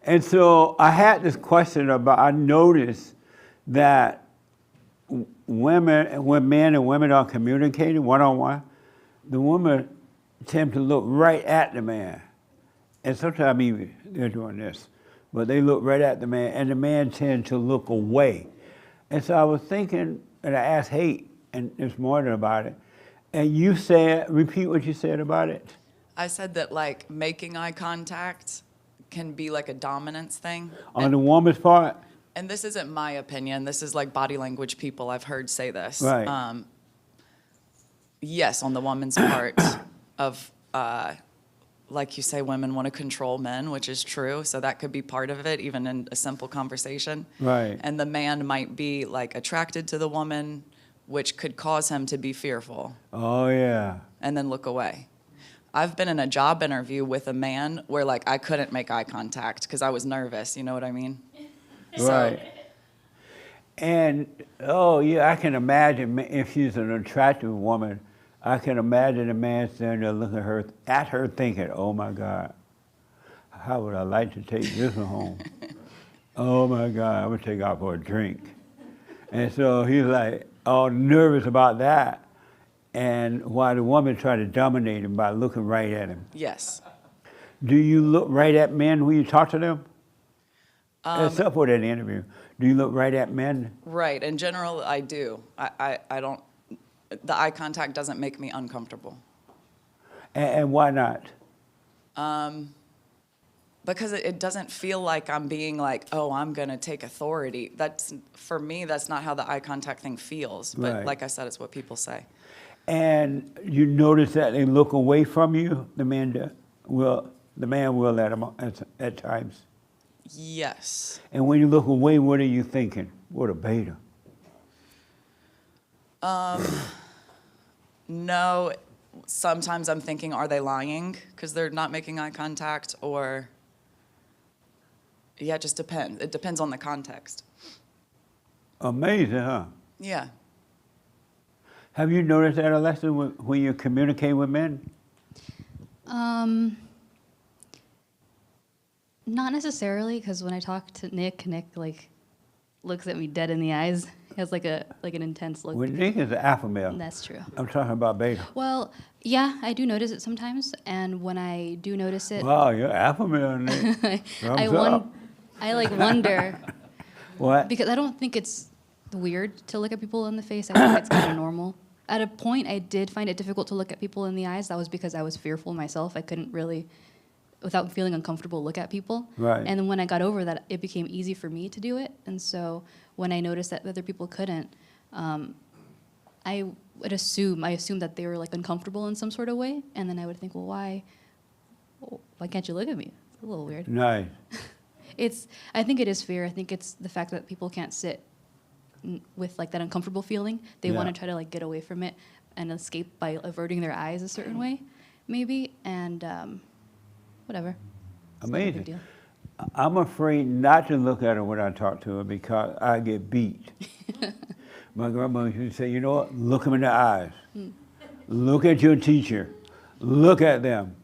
And so I had this question about, I noticed that women, when men and women are communicating one-on-one, the women tend to look right at the man. And sometimes even they're doing this, but they look right at the man, and the man tend to look away. And so I was thinking, and I asked Hate and this morning about it, and you said, repeat what you said about it. I said that like making eye contact can be like a dominance thing. On the woman's part? And this isn't my opinion. This is like body language people I've heard say this. Right. Yes, on the woman's part of, like you say, women want to control men, which is true. So that could be part of it, even in a simple conversation. Right. And the man might be like attracted to the woman, which could cause him to be fearful. Oh, yeah. And then look away. I've been in a job interview with a man where like I couldn't make eye contact because I was nervous. You know what I mean? Right. And, oh, yeah, I can imagine if she's an attractive woman, I can imagine a man standing there looking at her thinking, oh, my God, how would I like to take this one home? Oh, my God, I'm going to take out for a drink. And so he's like all nervous about that. And while the woman tried to dominate him by looking right at him. Yes. Do you look right at men when you talk to them? Except for that interview. Do you look right at men? Right. In general, I do. I don't, the eye contact doesn't make me uncomfortable. And why not? Because it doesn't feel like I'm being like, oh, I'm going to take authority. That's, for me, that's not how the eye contact thing feels. But Right. like I said, it's what people say. And you notice that they look away from you, the man will let them at times. Yes. And when you look away, what are you thinking? What a beta. No, sometimes I'm thinking, are they lying because they're not making eye contact? Or, yeah, it just depends. It depends on the context. Amazing, huh? Yeah. Have you noticed that, Alexa, when you communicate with men? Not necessarily, because when I talk to Nick like looks at me dead in the eyes. He has like an intense look. Well, Nick is an alpha male. That's true. I'm talking about beta. Well, yeah, I do notice it sometimes, and when I do notice it, Wow, you're alpha male, Nick. I like wonder What? because I don't think it's weird to look at people in the face. I think it's kind of normal. At a point, I did find it difficult to look at people in the eyes. That was because I was fearful myself. I couldn't really, without feeling uncomfortable, look at people. Right. And then when I got over that, it became easy for me to do it. And so when I noticed that other people couldn't, I assumed that they were like uncomfortable in some sort of way. And then I would think, well, why can't you look at me? It's a little weird. Nice. I think it is fear. I think it's the fact that people can't sit with like that uncomfortable feeling. They want to try to like get away from it and escape by averting their eyes a certain way, maybe. And whatever. It's not a big Amazing. deal. I'm afraid not to look at her when I talk to her because I get beat. My grandmother used to say, you know what? Look them in the eyes. Look at your teacher. Look at them.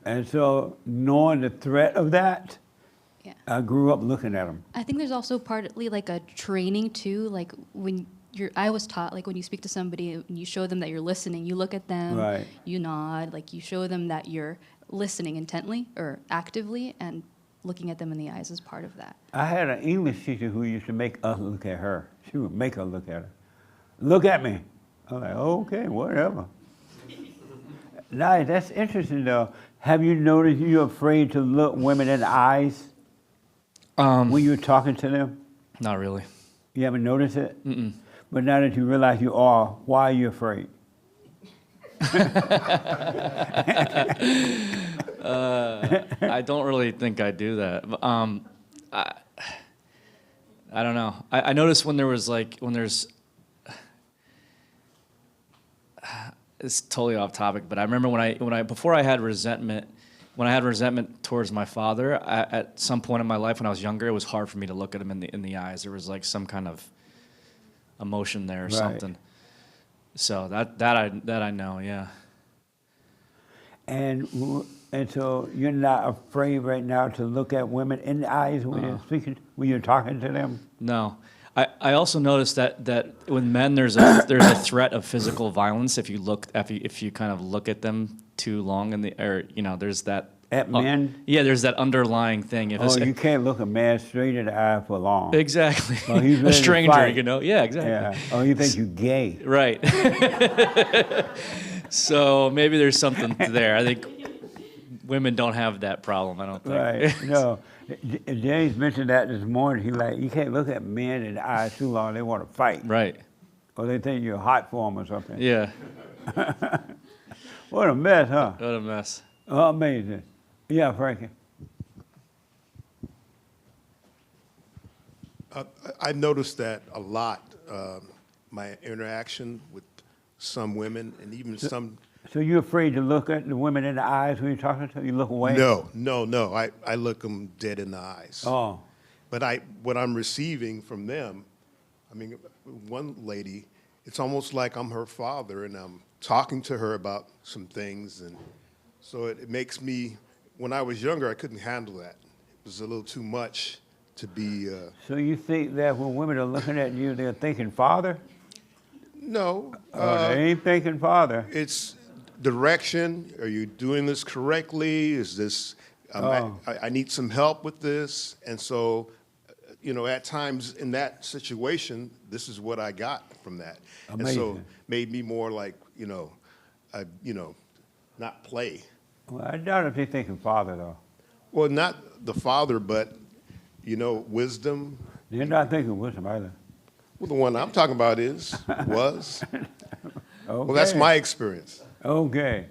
And so knowing the threat of that, Yeah. I grew up looking at them. I think there's also partly like a training too. Like I was taught like when you speak to somebody and you show them that you're listening, you look at them, Right. you nod, like you show them that you're listening intently or actively, and looking at them in the eyes is part of that. I had an English teacher who used to make us look at her. She would make us look at her. Look at me. I'm like, okay, whatever. Nice, that's interesting though. Have you noticed you're afraid to look women in the eyes when you're talking to them? Not really. You haven't noticed it? Mm-mm. But now that you realize you are, why are you afraid? I don't really think I do that. I don't know. I noticed when there's it's totally off topic, but I remember before I had resentment, when I had resentment towards my father, at some point in my life when I was younger, it was hard for me to look at him in the eyes. There was like some kind of emotion there or something. So that I know, yeah. And And so you're not afraid right now to look at women in the eyes when you're speaking, when you're talking to them? No. I also noticed that with men there's a threat of physical violence if you kind of look at them too long there's that At men? Yeah, there's that underlying thing. If Oh, you can't look a man straight in the eye for long. exactly. Oh, he's ready A to stranger, fight. Yeah, exactly. Yeah. Oh, you think you're gay? Right. So maybe there's something there. I think women don't have that problem, I don't think. Right. No. James mentioned that this morning. He like, you can't look at men in the eyes too long. They want to fight. Right. Or they think you're hot for them or something. Yeah. What a mess, huh? What a mess. Oh, amazing. Yeah, Frankie. I noticed that a lot, my interaction with some women and even some. So you're afraid to look at the women in the eyes when you're talking to them? You look away? No. I look them dead in the eyes. Oh. But what I'm receiving from them, I mean, one lady, it's almost like I'm her father and I'm talking to her about some things. And so it makes me, when I was younger, I couldn't handle that. It was a little too much to be. So you think that when women are looking at you, they're thinking father? No. Oh, they ain't thinking father. It's direction. Are you doing this correctly? Is this, I need some help with this. And so, at times in that situation, this is what I got from that. Amazing. And so made me more like, not play. Well, I doubt if they're thinking father, though. Well, not the father, but, wisdom. They're not thinking wisdom either. Well, the one I'm talking about was. Okay. Well, that's my experience. Okay.